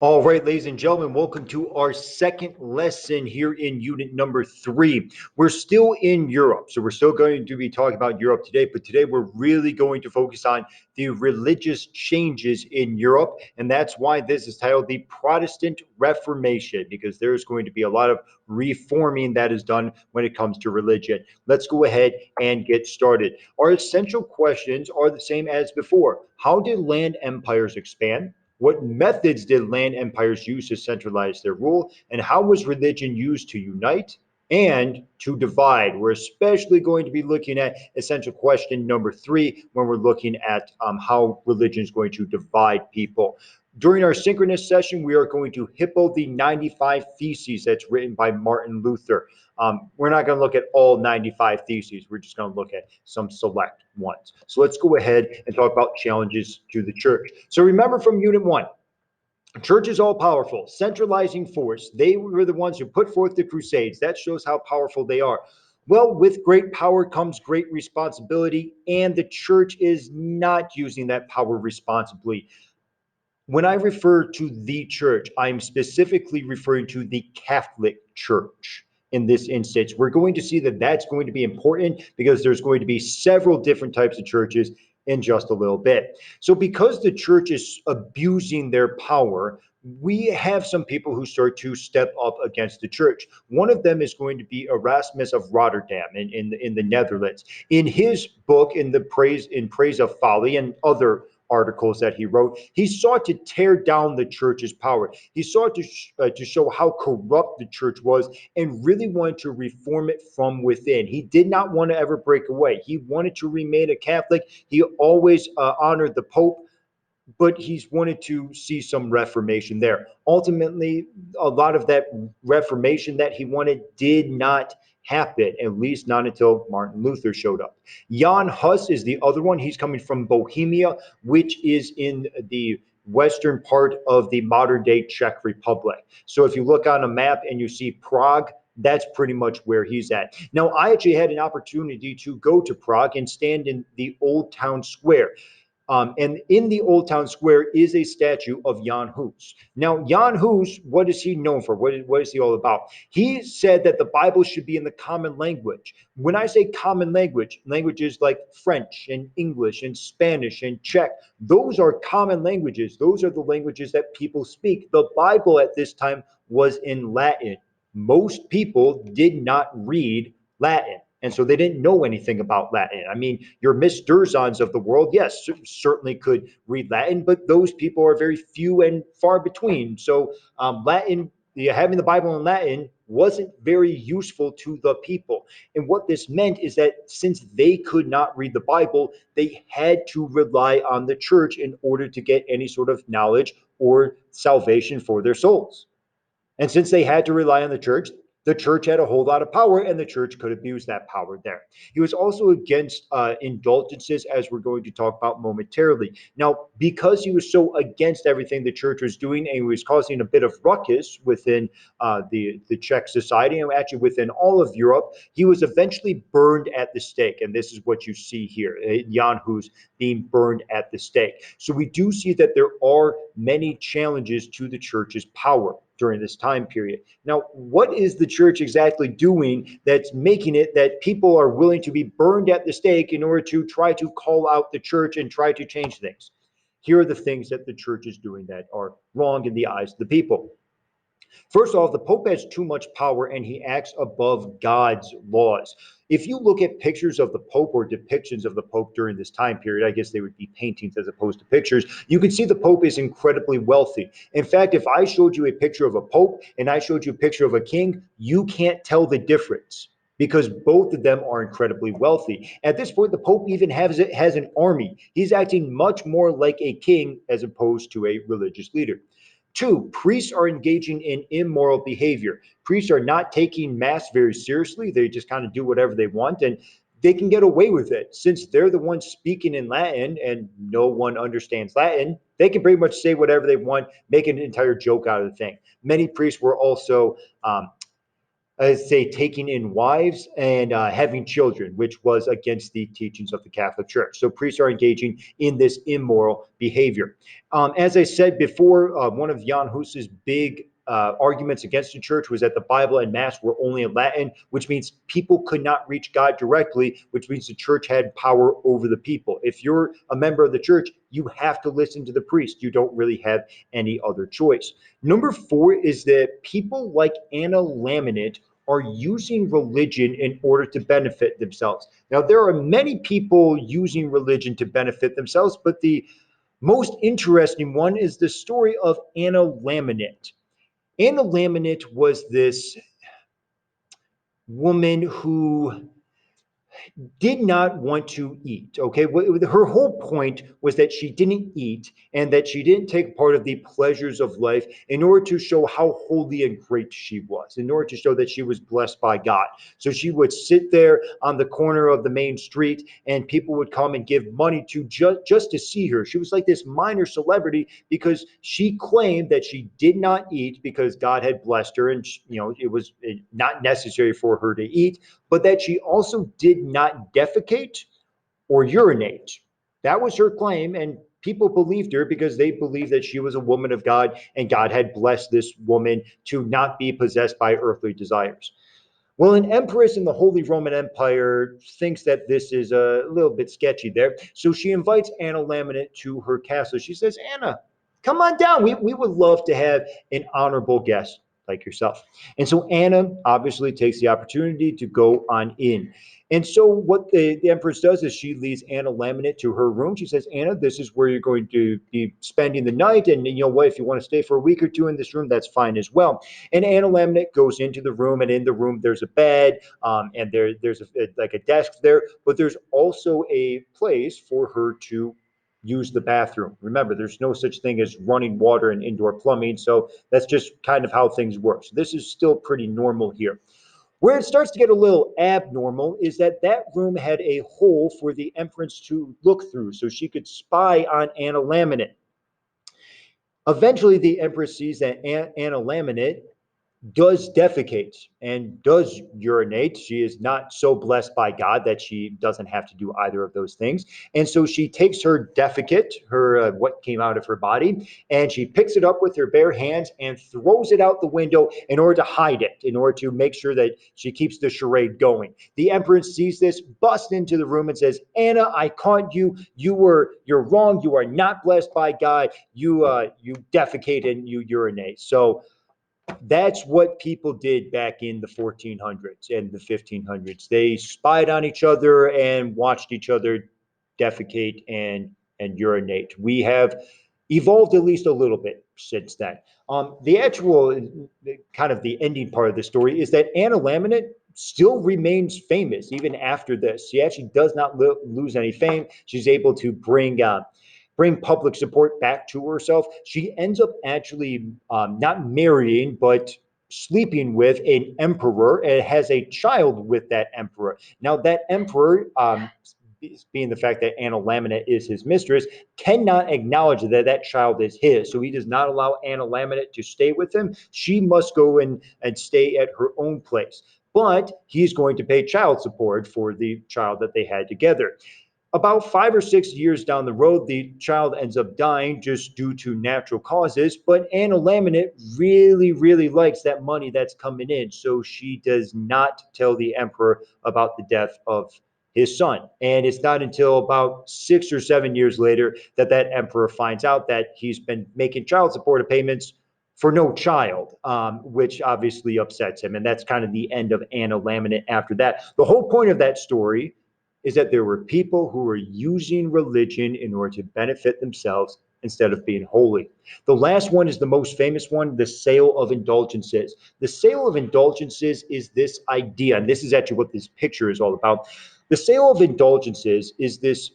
All right, ladies and gentlemen, welcome to our second lesson here in unit number 3. We're still in Europe, so we're still going to be talking about Europe today, but today we're really going to focus on the religious changes in Europe, and that's why this is titled the Protestant Reformation, because there's going to be a lot of reforming that is done when it comes to religion. Let's go ahead and get started. Our essential questions are the same as before. How did land empires expand? What methods did land empires use to centralize their rule? And how was religion used to unite and to divide? We're especially going to be looking at essential question number 3 when we're looking at how religion is going to divide people. During our synchronous session, we are going to hippo the 95 Theses that's written by Martin Luther. We're not going to look at all 95 theses. We're just going to look at some select ones. So let's go ahead and talk about challenges to the church. So remember from Unit 1, church is all powerful, centralizing force. They were the ones who put forth the Crusades. That shows how powerful they are. Well, with great power comes great responsibility, and the church is not using that power responsibly. When I refer to the church, I'm specifically referring to the Catholic Church in this instance. We're going to see that that's going to be important because there's going to be several different types of churches in just a little bit. So, because the church is abusing their power, we have some people who start to step up against the church. One of them is going to be Erasmus of Rotterdam in the Netherlands. In his book, in Praise of Folly and other articles that he wrote, he sought to tear down the church's power. He sought to show how corrupt the church was and really wanted to reform it from within. He did not want to ever break away. He wanted to remain a Catholic. He always honored the Pope, but he's wanted to see some reformation there. Ultimately, a lot of that reformation that he wanted did not happen, at least not until Martin Luther showed up. Jan Hus is the other one. He's coming from Bohemia, which is in the western part of the modern day Czech Republic. So if you look on a map and you see Prague, that's pretty much where he's at. Now, I actually had an opportunity to go to Prague and stand in the Old Town Square. And in the Old Town Square is a statue of Jan Hus. Now, Jan Hus, what is he known for? What is he all about? He said that the Bible should be in the common language. When I say common language, languages like French and English and Spanish and Czech, those are common languages. Those are the languages that people speak. The Bible at this time was in Latin. Most people did not read Latin. And so they didn't know anything about Latin. I mean, your Miss Durzans of the world, yes, certainly could read Latin, but those people are very few and far between. So Latin, having the Bible in Latin wasn't very useful to the people. And what this meant is that since they could not read the Bible, they had to rely on the church in order to get any sort of knowledge or salvation for their souls. And since they had to rely on the church had a whole lot of power, and the church could abuse that power there. He was also against indulgences, as we're going to talk about momentarily. Now, because he was so against everything the church was doing, and he was causing a bit of ruckus within the Czech society, and actually within all of Europe, he was eventually burned at the stake. And this is what you see here, Jan Hus being burned at the stake. So we do see that there are many challenges to the church's power during this time period. Now, what is the church exactly doing that's making it that people are willing to be burned at the stake in order to try to call out the church and try to change things? Here are the things that the church is doing that are wrong in the eyes of the people. First off, the Pope has too much power and he acts above God's laws. If you look at pictures of the Pope or depictions of the Pope during this time period, I guess they would be paintings as opposed to pictures, you can see the Pope is incredibly wealthy. In fact, if I showed you a picture of a Pope and I showed you a picture of a king, you can't tell the difference because both of them are incredibly wealthy. At this point, the Pope even has an army. He's acting much more like a king as opposed to a religious leader. Two, priests are engaging in immoral behavior. Priests are not taking mass very seriously. They just kind of do whatever they want, and they can get away with it. Since they're the ones speaking in Latin and no one understands Latin, they can pretty much say whatever they want, make an entire joke out of the thing. Many priests were also say, taking in wives and having children, which was against the teachings of the Catholic Church. So priests are engaging in this immoral behavior. As I said before, one of Jan Hus's big arguments against the church was that the Bible and Mass were only in Latin, which means people could not reach God directly, which means the church had power over the people. If you're a member of the church, you have to listen to the priest. You don't really have any other choice. Number four is that people like Anna Laminate are using religion in order to benefit themselves. Now, there are many people using religion to benefit themselves, but the most interesting one is the story of Anna Laminate. Anna Laminate was this woman who did not want to eat. Okay, her whole point was that she didn't eat and that she didn't take part of the pleasures of life in order to show how holy and great she was, in order to show that she was blessed by God. So she would sit there on the corner of the main street, and people would come and give money to just to see her. She was like this minor celebrity because she claimed that she did not eat because God had blessed her, and it was not necessary for her to eat, but that she also did not defecate or urinate. That was her claim, and people believed her because they believed that she was a woman of God and God had blessed this woman to not be possessed by earthly desires. Well, an empress in the Holy Roman Empire thinks that this is a little bit sketchy there. So she invites Anna Laminate to her castle. She says, Anna, come on down. We would love to have an honorable guest like yourself. And so Anna obviously takes the opportunity to go on in. And so what the empress does is she leads Anna Laminate to her room. She says, Anna, this is where you're going to be spending the night. And you know what, if you want to stay for a week or two in this room, that's fine as well. And Anna Laminate goes into the room, and in the room there's a bed, and there's like a desk there, but there's also a place for her to use the bathroom. Remember, there's no such thing as running water and indoor plumbing, so that's just kind of how things work. So this is still pretty normal here. Where it starts to get a little abnormal is that that room had a hole for the empress to look through so she could spy on Anna Laminate. Eventually, the empress sees that Anna Laminate does defecate and does urinate. She is not so blessed by God that she doesn't have to do either of those things. And so she takes her defecate, what came out of her body, and she picks it up with her bare hands and throws it out the window in order to hide it, in order to make sure that she keeps the charade going. The empress sees this, busts into the room and says, Anna, I caught you. You're wrong. You are not blessed by God. You defecate and you urinate. So that's what people did back in the 1400s and the 1500s. They spied on each other and watched each other defecate and urinate. We have evolved at least a little bit since then. The actual kind of the ending part of the story is that Anna Laminate still remains famous even after this. She actually does not lose any fame. She's able to bring public support back to herself. She ends up actually not marrying, but sleeping with an emperor and has a child with that emperor. Now, that emperor, being the fact that Anna Laminate is his mistress, cannot acknowledge that that child is his. So he does not allow Anna Laminate to stay with him. She must go and stay at her own place. But he's going to pay child support for the child that they had together. About 5 or 6 years down the road, the child ends up dying just due to natural causes. But Anna Laminate really, really likes that money that's coming in. So she does not tell the emperor about the death of his son. And it's not until about 6 or 7 years later that that emperor finds out that he's been making child support payments for no child, which obviously upsets him. And that's kind of the end of Anna Laminate after that. The whole point of that story is that there were people who were using religion in order to benefit themselves instead of being holy. The last one is the most famous one, the sale of indulgences. The sale of indulgences is this idea, and this is actually what this picture is all about. The sale of indulgences is this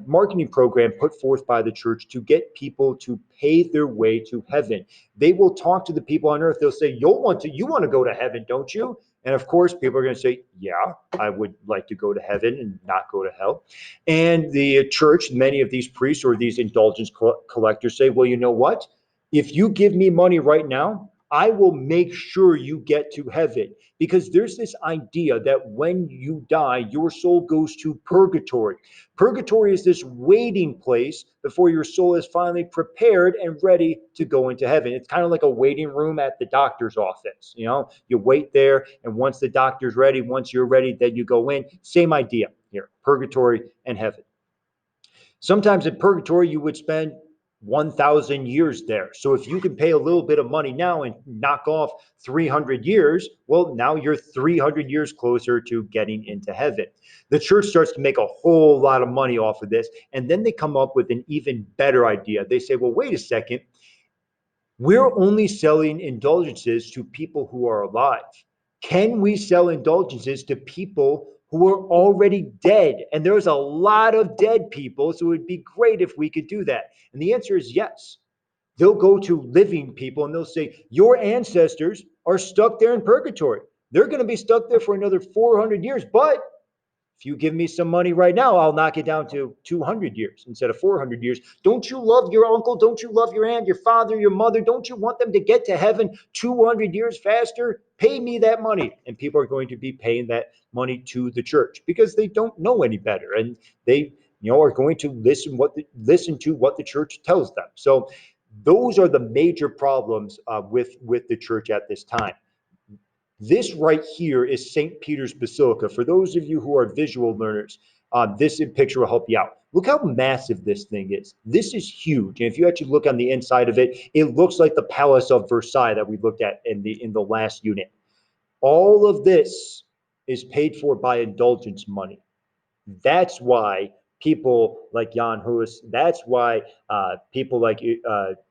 marketing program put forth by the church to get people to pay their way to heaven. They will talk to the people on earth. They'll say, you want to go to heaven, don't you? And of course, people are going to say, yeah, I would like to go to heaven and not go to hell. And the church, many of these priests or these indulgence collectors say, well, you know what? If you give me money right now, I will make sure you get to heaven. Because there's this idea that when you die, your soul goes to purgatory. Purgatory is this waiting place before your soul is finally prepared and ready to go into heaven. It's kind of like a waiting room at the doctor's office. You know, you wait there, and once the doctor's ready, once you're ready, then you go in. Same idea here, purgatory and heaven. Sometimes in purgatory, you would spend 1,000 years there. So if you can pay a little bit of money now and knock off 300 years, well, now you're 300 years closer to getting into heaven. The church starts to make a whole lot of money off of this. And then they come up with an even better idea. They say, well, wait a second. We're only selling indulgences to people who are alive. Can we sell indulgences to people who are already dead? And there's a lot of dead people, so it would be great if we could do that. And the answer is yes. They'll go to living people and they'll say, your ancestors are stuck there in purgatory. They're going to be stuck there for another 400 years, but if you give me some money right now, I'll knock it down to 200 years instead of 400 years. Don't you love your uncle? Don't you love your aunt, your father, your mother? Don't you want them to get to heaven 200 years faster? Pay me that money. And people are going to be paying that money to the church because they don't know any better. And they are going to listen to what the church tells them. So those are the major problems with the church at this time. This right here is St. Peter's Basilica. For those of you who are visual learners, this picture will help you out. Look how massive this thing is. This is huge. And if you actually look on the inside of it, it looks like the Palace of Versailles that we looked at in the last unit. All of this is paid for by indulgence money. That's why people like Jan Hus, that's why people like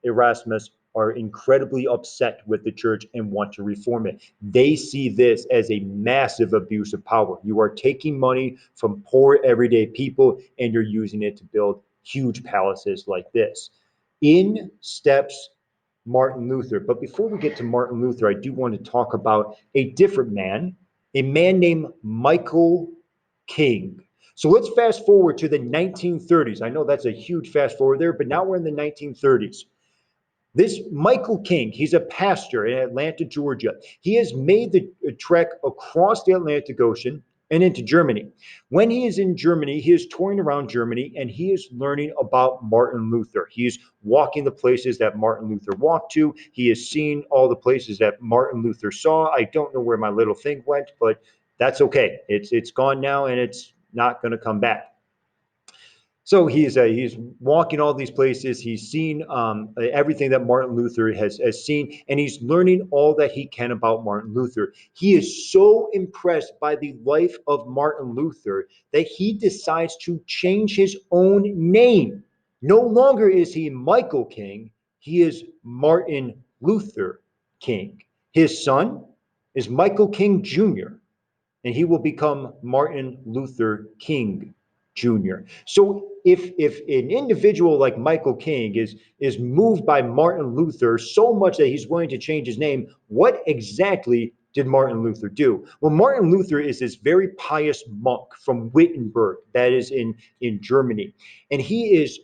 Erasmus are incredibly upset with the church and want to reform it. They see this as a massive abuse of power. You are taking money from poor everyday people and you're using it to build huge palaces like this. In steps Martin Luther. But before we get to Martin Luther, I do want to talk about a different man, a man named Michael King. So let's fast forward to the 1930s. I know that's a huge fast forward there, but now we're in the 1930s. This Michael King, he's a pastor in Atlanta, Georgia. He has made the trek across the Atlantic Ocean and into Germany. When he is in Germany, he is touring around Germany and he is learning about Martin Luther. He is walking the places that Martin Luther walked to. He is seeing all the places that Martin Luther saw. I don't know where my little thing went, but that's okay. It's gone now and it's not going to come back. So he's walking all these places. He's seen everything that Martin Luther has seen, and he's learning all that he can about Martin Luther. He is so impressed by the life of Martin Luther that he decides to change his own name. No longer is he Michael King, he is Martin Luther King. His son is Michael King Jr., and he will become Martin Luther King Jr. So if an individual like Michael King is moved by Martin Luther so much that he's willing to change his name, what exactly did Martin Luther do? Well, Martin Luther is this very pious monk from Wittenberg that is in Germany. And he is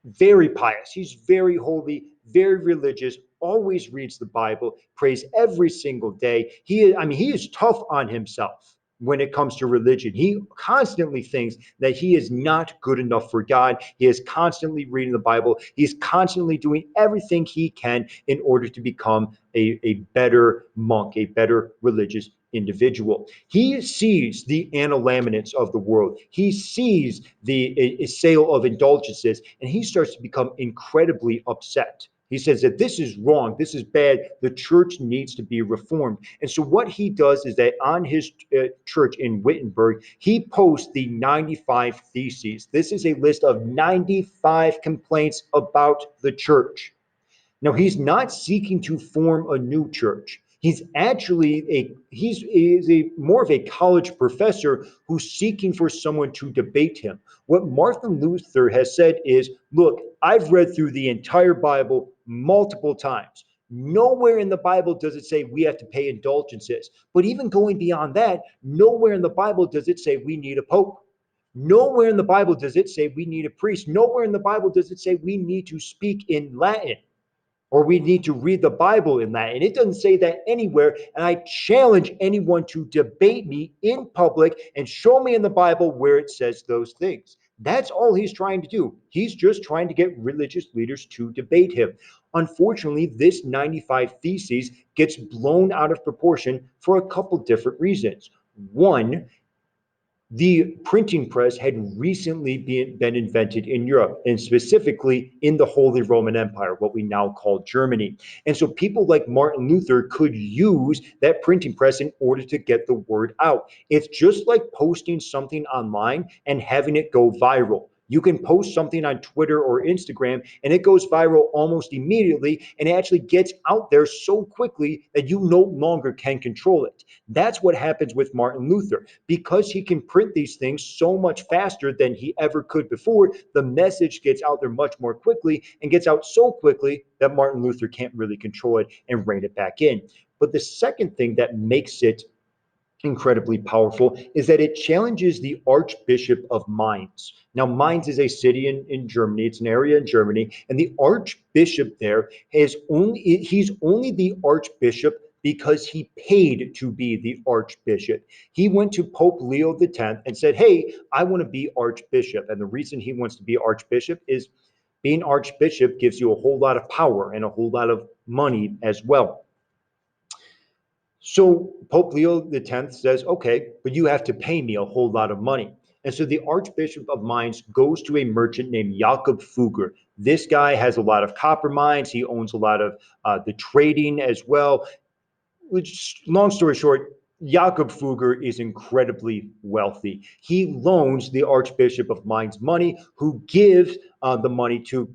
very pious. He's very holy, very religious, always reads the Bible, prays every single day. He is tough on himself when it comes to religion. He constantly thinks that he is not good enough for God. He is constantly reading the Bible. He's constantly doing everything he can in order to become a better monk, a better religious individual. He sees the analaminates of the world. He sees the sale of indulgences, and he starts to become incredibly upset. He says that this is wrong, this is bad, the church needs to be reformed. And so what he does is that on his church in Wittenberg, he posts the 95 Theses. This is a list of 95 complaints about the church. Now, he's not seeking to form a new church. He's actually more of a college professor who's seeking for someone to debate him. What Martin Luther has said is, look, I've read through the entire Bible multiple times. Nowhere in the Bible does it say we have to pay indulgences. But even going beyond that, nowhere in the Bible does it say we need a pope. Nowhere in the Bible does it say we need a priest. Nowhere in the Bible does it say we need to speak in Latin. or we need to read the Bible in that. And it doesn't say that anywhere. And I challenge anyone to debate me in public and show me in the Bible where it says those things. That's all he's trying to do. He's just trying to get religious leaders to debate him. Unfortunately, this 95 Theses gets blown out of proportion for a couple different reasons. One, the printing press had recently been invented in Europe, and specifically in the Holy Roman Empire, what we now call Germany. And so people like Martin Luther could use that printing press in order to get the word out. It's just like posting something online and having it go viral. You can post something on Twitter or Instagram and it goes viral almost immediately, and it actually gets out there so quickly that you no longer can control it. That's what happens with Martin Luther. Because he can print these things so much faster than he ever could before, the message gets out there much more quickly, and gets out so quickly that Martin Luther can't really control it and rein it back in. But the second thing that makes it incredibly powerful is that it challenges the Archbishop of Mainz. Now, Mainz is a city in Germany, it's an area in Germany, and the Archbishop there he's only the Archbishop because he paid to be the Archbishop. He went to Pope Leo X and said, "Hey, I want to be Archbishop." And the reason he wants to be Archbishop is being Archbishop gives you a whole lot of power and a whole lot of money as well. So Pope Leo X says, "Okay, but you have to pay me a whole lot of money." And so the Archbishop of Mainz goes to a merchant named Jakob Fugger. This guy has a lot of copper mines. He owns a lot of the trading as well. Which, long story short, Jakob Fugger is incredibly wealthy. He loans the Archbishop of Mainz money, who gives the money to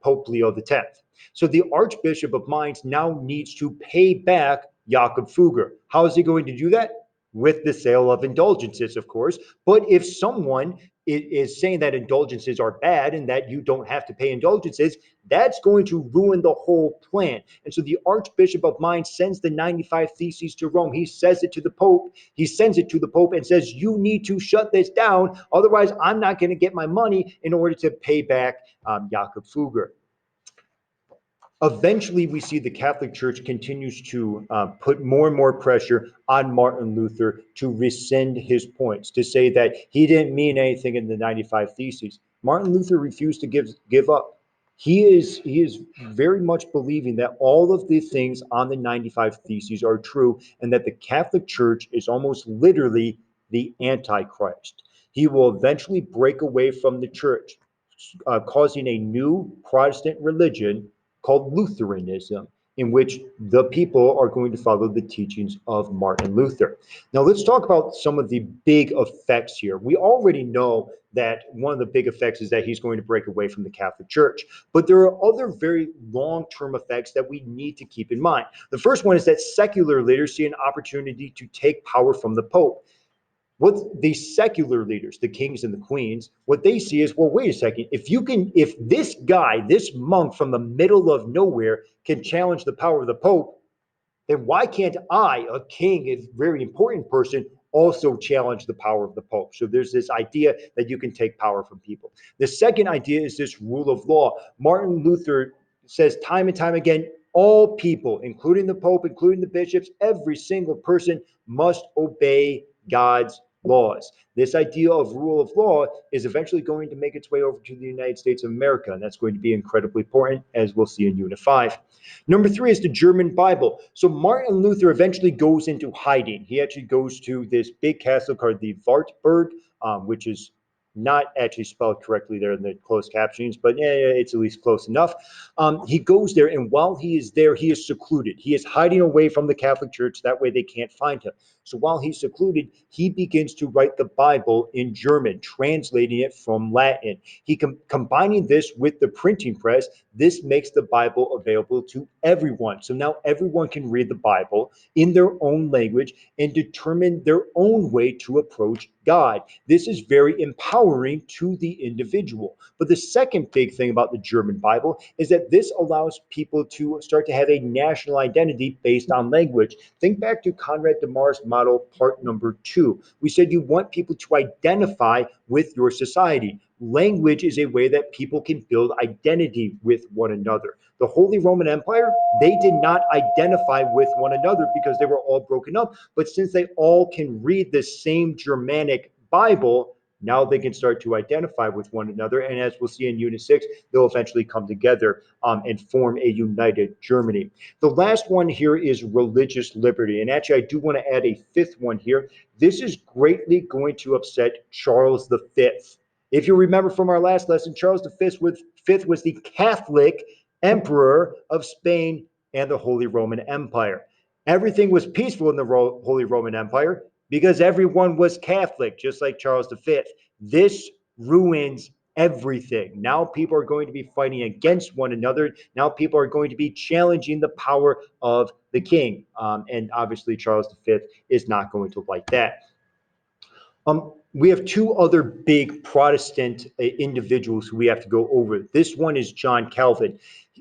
Pope Leo X. So the Archbishop of Mainz now needs to pay back Jakob Fugger. How is he going to do that? With the sale of indulgences, of course. But if someone is saying that indulgences are bad and that you don't have to pay indulgences, that's going to ruin the whole plan. And so the Archbishop of Mainz sends the 95 Theses to Rome. He says it to the Pope. He sends it to the Pope and says, "You need to shut this down. Otherwise, I'm not going to get my money in order to pay back Jakob Fugger." Eventually, we see the Catholic Church continues to put more and more pressure on Martin Luther to rescind his points, to say that he didn't mean anything in the 95 Theses. Martin Luther refused to give up. He is very much believing that all of the things on the 95 Theses are true, and that the Catholic Church is almost literally the Antichrist. He will eventually break away from the church, causing a new Protestant religion called Lutheranism, in which the people are going to follow the teachings of Martin Luther. Now, let's talk about some of the big effects here. We already know that one of the big effects is that he's going to break away from the Catholic Church, but there are other very long-term effects that we need to keep in mind. The first one is that secular leaders see an opportunity to take power from the Pope. What the secular leaders, the kings and the queens, what they see is, well, wait a second, if this guy, this monk from the middle of nowhere can challenge the power of the Pope, then why can't I, a king, a very important person, also challenge the power of the Pope? So there's this idea that you can take power from people. The second idea is this rule of law. Martin Luther says time and time again, all people, including the Pope, including the bishops, every single person must obey God's laws. This idea of rule of law is eventually going to make its way over to the United States of America, and that's going to be incredibly important, as we'll see in Unit 5. Number 3 is the German Bible. So Martin Luther eventually goes into hiding. He actually goes to this big castle called the Wartburg, which is not actually spelled correctly there in the closed captionings, but it's at least close enough. He goes there, and while he is there, he is secluded. He is hiding away from the Catholic Church. That way they can't find him. So while he's secluded, he begins to write the Bible in German, translating it from Latin. Combining this with the printing press, this makes the Bible available to everyone. So now everyone can read the Bible in their own language and determine their own way to approach God. This is very empowering to the individual. But the second big thing about the German Bible is that this allows people to start to have a national identity based on language. Think back to Conrad de Mar's model, part number 2. We said you want people to identify with your society. Language is a way that people can build identity with one another. The Holy Roman Empire, they did not identify with one another because they were all broken up. But since they all can read the same Germanic Bible, now they can start to identify with one another. And as we'll see in Unit 6, they'll eventually come together and form a united Germany. The last one here is religious liberty. And actually, I do want to add a fifth one here. This is greatly going to upset Charles V. If you remember from our last lesson, Charles V was the Catholic emperor of Spain and the Holy Roman Empire. Everything was peaceful in the Holy Roman Empire because everyone was Catholic, just like Charles V. This ruins everything. Now people are going to be fighting against one another. Now people are going to be challenging the power of the king. And obviously, Charles V is not going to like that. We have two other big Protestant individuals who we have to go over. This one is John Calvin.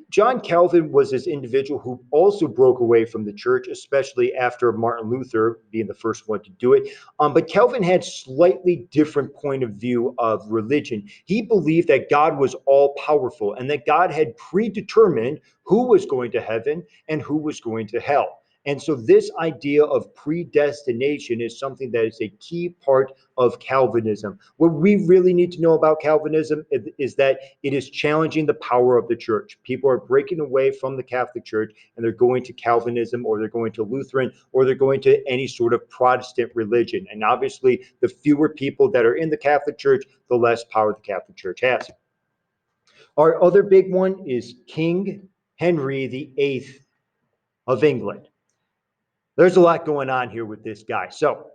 John Calvin was this individual who also broke away from the church, especially after Martin Luther being the first one to do it. But Calvin had slightly different point of view of religion. He believed that God was all powerful and that God had predetermined who was going to heaven and who was going to hell. And so this idea of predestination is something that is a key part of Calvinism. What we really need to know about Calvinism is that it is challenging the power of the church. People are breaking away from the Catholic Church and they're going to Calvinism, or they're going to Lutheran, or they're going to any sort of Protestant religion. And obviously, the fewer people that are in the Catholic Church, the less power the Catholic Church has. Our other big one is King Henry VIII of England. There's a lot going on here with this guy. So,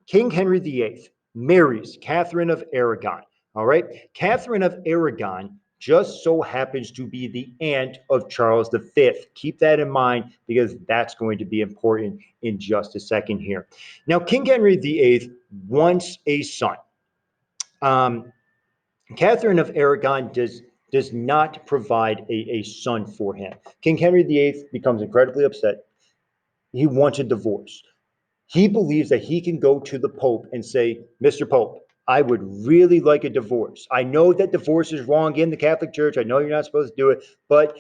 King Henry VIII marries Catherine of Aragon. All right. Catherine of Aragon just so happens to be the aunt of Charles V. Keep that in mind because that's going to be important in just a second here. Now, King Henry VIII wants a son. Catherine of Aragon does not provide a son for him. King Henry VIII becomes incredibly upset. He wants a divorce. He believes that he can go to the Pope and say, Mr. Pope, I would really like a divorce. I know that divorce is wrong in the Catholic Church. I know you're not supposed to do it, but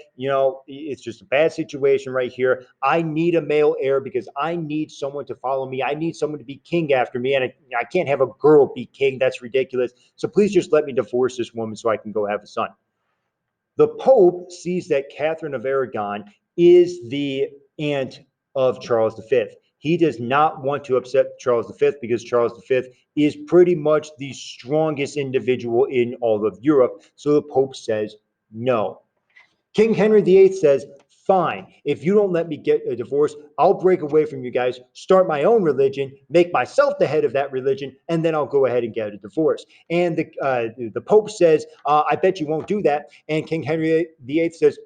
it's just a bad situation right here. I need a male heir because I need someone to follow me. I need someone to be king after me, and I can't have a girl be king. That's ridiculous. So please just let me divorce this woman so I can go have a son. The Pope sees that Catherine of Aragon is the aunt of Charles V. He does not want to upset Charles V because Charles V is pretty much the strongest individual in all of Europe. So the Pope says no. King Henry VIII says, fine, if you don't let me get a divorce, I'll break away from you guys, start my own religion, make myself the head of that religion, and then I'll go ahead and get a divorce. And the Pope says, I bet you won't do that. And King Henry VIII says,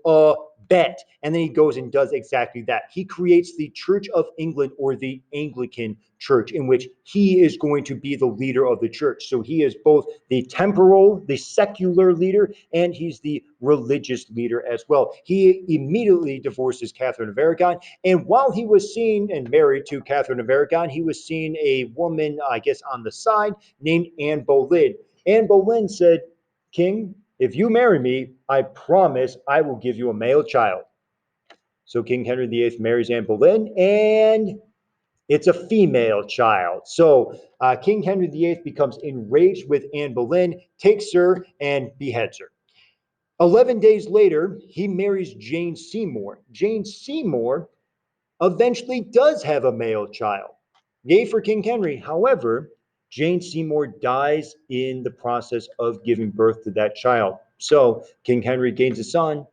bet. And then he goes and does exactly that. He creates the Church of England, or the Anglican Church, in which he is going to be the leader of the church. So he is both the temporal, the secular leader, and he's the religious leader as well. He immediately divorces Catherine of Aragon. And while he was seen and married to Catherine of Aragon, he was seeing a woman, I guess, on the side named Anne Boleyn. Anne Boleyn said, King, if you marry me, I promise I will give you a male child. So King Henry VIII marries Anne Boleyn, and it's a female child. So King Henry VIII becomes enraged with Anne Boleyn, takes her, and beheads her. 11 days later, he marries Jane Seymour. Jane Seymour eventually does have a male child. Yay for King Henry. However, Jane Seymour dies in the process of giving birth to that child. So King Henry gains a son,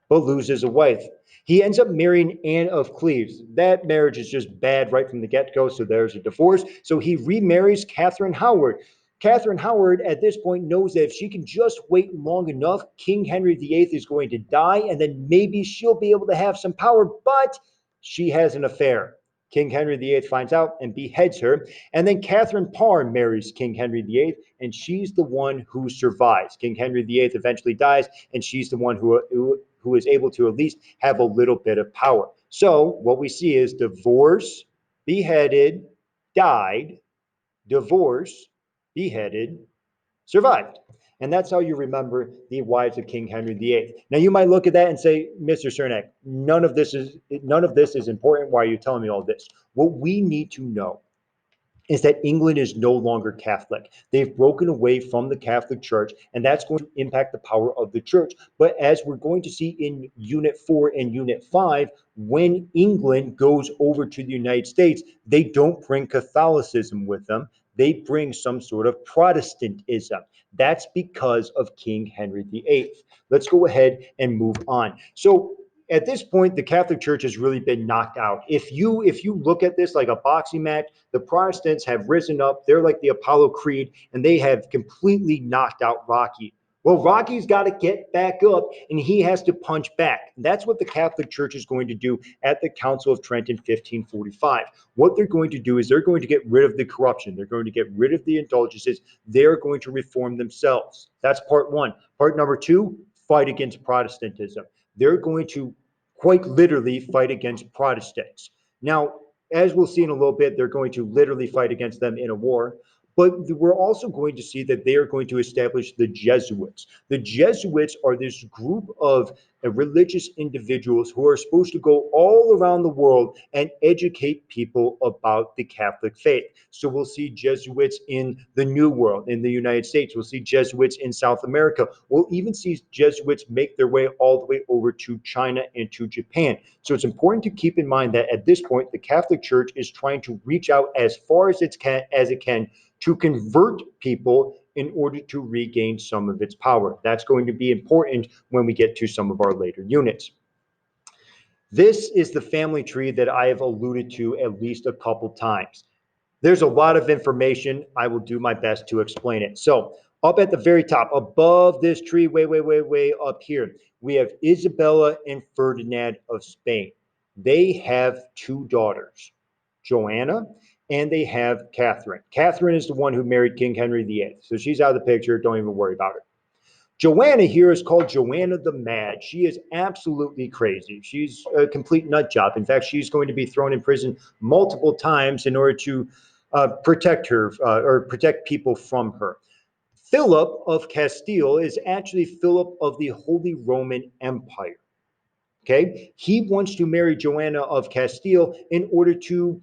but loses a wife. He ends up marrying Anne of Cleves. That marriage is just bad right from the get-go, so there's a divorce. So he remarries Catherine Howard. Catherine Howard, at this point, knows that if she can just wait long enough, King Henry VIII is going to die, and then maybe she'll be able to have some power, but she has an affair. King Henry VIII finds out and beheads her. And then Catherine Parr marries King Henry VIII, and she's the one who survives. King Henry VIII eventually dies, and she's the one who is able to at least have a little bit of power. So what we see is divorce, beheaded, died, divorce, beheaded, survived. And that's how you remember the wives of King Henry VIII. Now you might look at that and say, Mr. Cernak, none of this is important. Why are you telling me all this? What we need to know is that England is no longer Catholic. They've broken away from the Catholic Church, and that's going to impact the power of the church. But as we're going to see in Unit 4 and Unit 5, when England goes over to the United States, they don't bring Catholicism with them. They bring some sort of Protestantism. That's because of King Henry VIII. Let's go ahead and move on. So at this point, the Catholic Church has really been knocked out. If you look at this like a boxing match, the Protestants have risen up. They're like the Apollo Creed, and they have completely knocked out Rocky. Well, Rocky's got to get back up, and he has to punch back. That's what the Catholic Church is going to do at the Council of Trent in 1545. What they're going to do is they're going to get rid of the corruption. They're going to get rid of the indulgences. They're going to reform themselves. That's part one. Part number two, fight against Protestantism. They're going to quite literally fight against Protestants. Now, as we'll see in a little bit, they're going to literally fight against them in a war. But we're also going to see that they are going to establish the Jesuits. The Jesuits are this group of religious individuals who are supposed to go all around the world and educate people about the Catholic faith. So we'll see Jesuits in the New World, in the United States. We'll see Jesuits in South America. We'll even see Jesuits make their way all the way over to China and to Japan. So it's important to keep in mind that at this point, the Catholic Church is trying to reach out as far as it can to convert people in order to regain some of its power. That's going to be important when we get to some of our later units. This is the family tree that I have alluded to at least a couple times. There's a lot of information. I will do my best to explain it. So up at the very top, above this tree, way up here, we have Isabella and Ferdinand of Spain. They have two daughters, Joanna, and they have Catherine. Catherine is the one who married King Henry VIII. So she's out of the picture. Don't even worry about her. Joanna here is called Joanna the Mad. She is absolutely crazy. She's a complete nut job. In fact, she's going to be thrown in prison multiple times in order to protect her or protect people from her. Philip of Castile is actually Philip of the Holy Roman Empire. Okay, he wants to marry Joanna of Castile in order to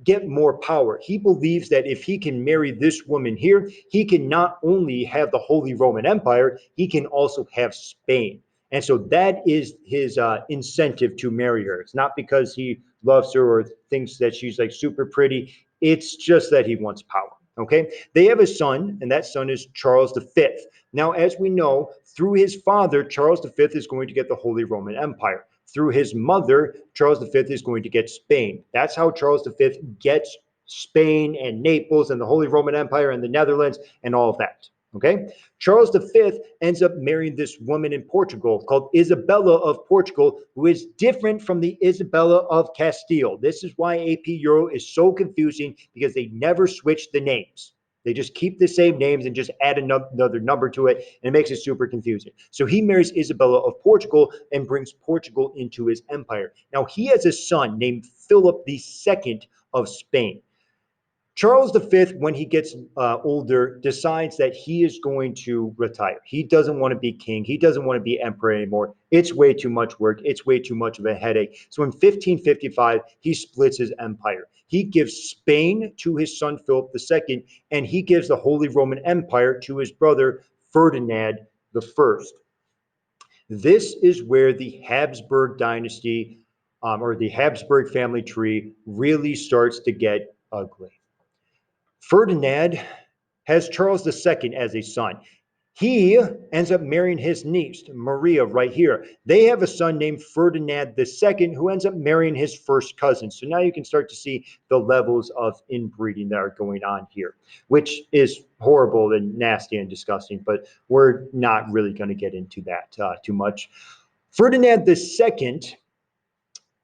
get more power. He believes that if he can marry this woman here, he can not only have the Holy Roman Empire, he can also have Spain. And so that is his incentive to marry her. It's not because he loves her or thinks that she's like super pretty. It's just that he wants power. Okay, they have a son, and that son is Charles V. Now, as we know, through his father, Charles V is going to get the Holy Roman Empire. Through his mother, Charles V is going to get Spain. That's how Charles V gets Spain and Naples and the Holy Roman Empire and the Netherlands and all of that. Okay, Charles V ends up marrying this woman in Portugal called Isabella of Portugal, who is different from the Isabella of Castile. This is why AP Euro is so confusing, because they never switch the names. They just keep the same names and just add another number to it, and it makes it super confusing. So he marries Isabella of Portugal and brings Portugal into his empire. Now he has a son named Philip II of Spain. Charles V, when he gets older, decides that he is going to retire. He doesn't want to be king. He doesn't want to be emperor anymore. It's way too much work. It's way too much of a headache. So in 1555, he splits his empire. He gives Spain to his son Philip II, and he gives the Holy Roman Empire to his brother Ferdinand I. This is where the Habsburg dynasty or the Habsburg family tree really starts to get ugly. Ferdinand has Charles II as a son. He ends up marrying his niece, Maria, right here. They have a son named Ferdinand II who ends up marrying his first cousin. So now you can start to see the levels of inbreeding that are going on here, which is horrible and nasty and disgusting, but we're not really going to get into that too much. Ferdinand II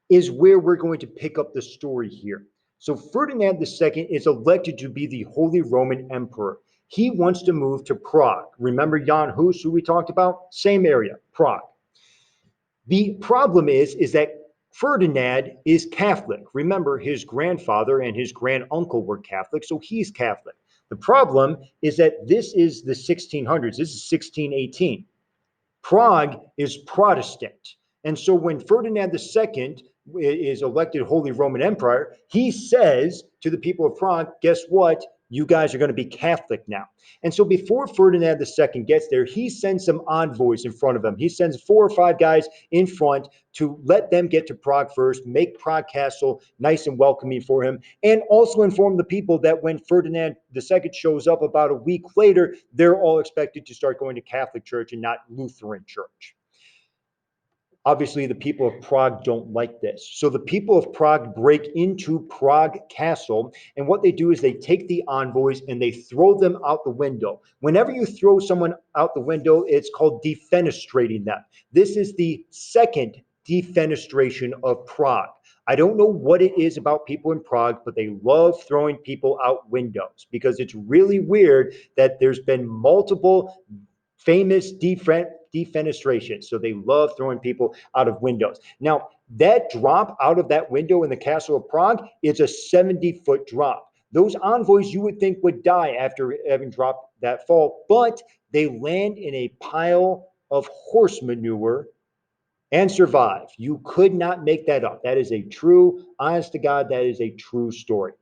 is where we're going to pick up the story here. So Ferdinand II is elected to be the Holy Roman Emperor. He wants to move to Prague. Remember Jan Hus, who we talked about? Same area, Prague. The problem is that Ferdinand is Catholic. Remember, his grandfather and his granduncle were Catholic, so he's Catholic. The problem is that this is the 1600s. This is 1618. Prague is Protestant. And so when Ferdinand II is elected Holy Roman Emperor, he says to the people of Prague, guess what? You guys are going to be Catholic now. And so before Ferdinand II gets there, he sends some envoys in front of him. He sends 4 or 5 guys in front to let them get to Prague first, make Prague Castle nice and welcoming for him, and also inform the people that when Ferdinand II shows up about a week later, they're all expected to start going to Catholic Church and not Lutheran Church. Obviously, the people of Prague don't like this. So the people of Prague break into Prague Castle, and what they do is they take the envoys and they throw them out the window. Whenever you throw someone out the window, it's called defenestrating them. This is the second defenestration of Prague. I don't know what it is about people in Prague, but they love throwing people out windows because it's really weird that there's been multiple famous defenestration. So they love throwing people out of windows. Now, that drop out of that window in the Castle of Prague is a 70-foot drop. Those envoys you would think would die after having dropped that fall, but they land in a pile of horse manure and survive. You could not make that up. That is a true, honest to God, that is a true story.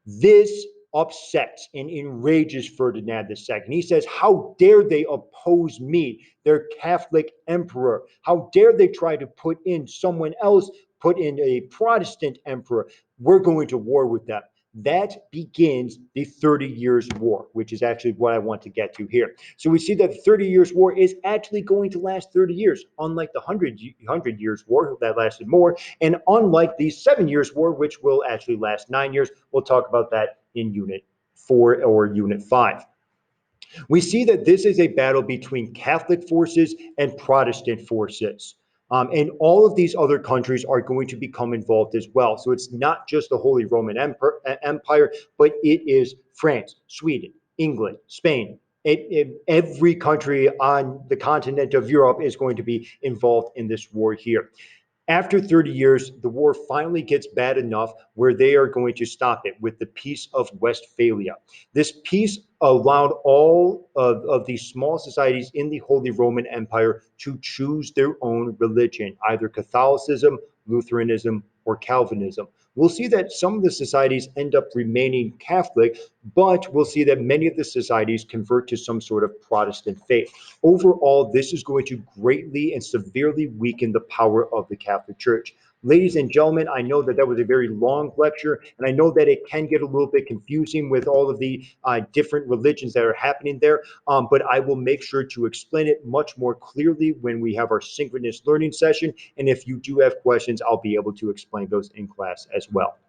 This upsets and enrages Ferdinand II. He says, how dare they oppose me, their Catholic emperor? How dare they try to put in someone else, put in a Protestant emperor? We're going to war with them. That begins the 30 Years' War, which is actually what I want to get to here. So we see that the 30 Years' War is actually going to last 30 years, unlike the 100 Years' War that lasted more, and unlike the 7 Years' War, which will actually last 9 years. We'll talk about that in Unit 4 or Unit 5. We see that this is a battle between Catholic forces and Protestant forces. And all of these other countries are going to become involved as well. So it's not just the Holy Roman Empire, but it is France, Sweden, England, Spain. Every country on the continent of Europe is going to be involved in this war here. After 30 years, the war finally gets bad enough where they are going to stop it with the Peace of Westphalia. This peace allowed all of these small societies in the Holy Roman Empire to choose their own religion, either Catholicism, Lutheranism, or Calvinism. We'll see that some of the societies end up remaining Catholic, but we'll see that many of the societies convert to some sort of Protestant faith. Overall, this is going to greatly and severely weaken the power of the Catholic Church. Ladies and gentlemen, I know that was a very long lecture, and I know that it can get a little bit confusing with all of the different religions that are happening there, but I will make sure to explain it much more clearly when we have our synchronous learning session, and if you do have questions, I'll be able to explain those in class as well.